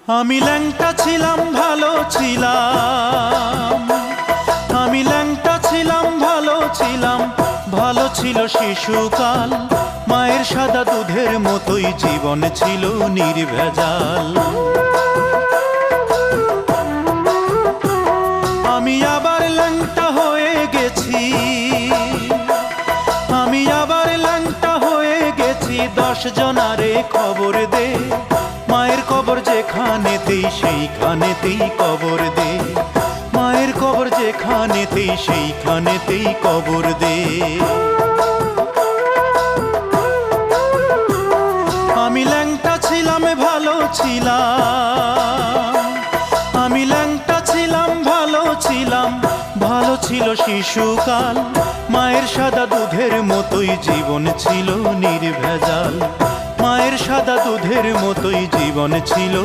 আমি ল্যাংটা ছিলাম ভালো ছিলাম, আমি ল্যাংটা ছিলাম ভালো ছিলাম, ভালো ছিল শিশুকাল। মায়ের সাদা দুধের মতোই জীবন ছিল নির্ভেজাল। আমি আবার ল্যাংটা হয়ে গেছি, আমি আবার ল্যাংটা হয়ে গেছি। 10 জনারে খবর দে, মায়ের কবর যেখানেতেই সেইখানেতেই কবর দে, মায়ের কবর যেখানেতেই সেইখানেতেই কবর দে। আমি ল্যাংটা ছিলাম ভালো ছিলাম, আমি ল্যাংটা ছিলাম ভালো ছিলাম, ভালো ছিল শিশুকাল। মায়ের সাদা দুধের মতোই জীবন ছিল নির্ভেজাল, মায়ের সাদা দুধের মতোই জীবন ছিল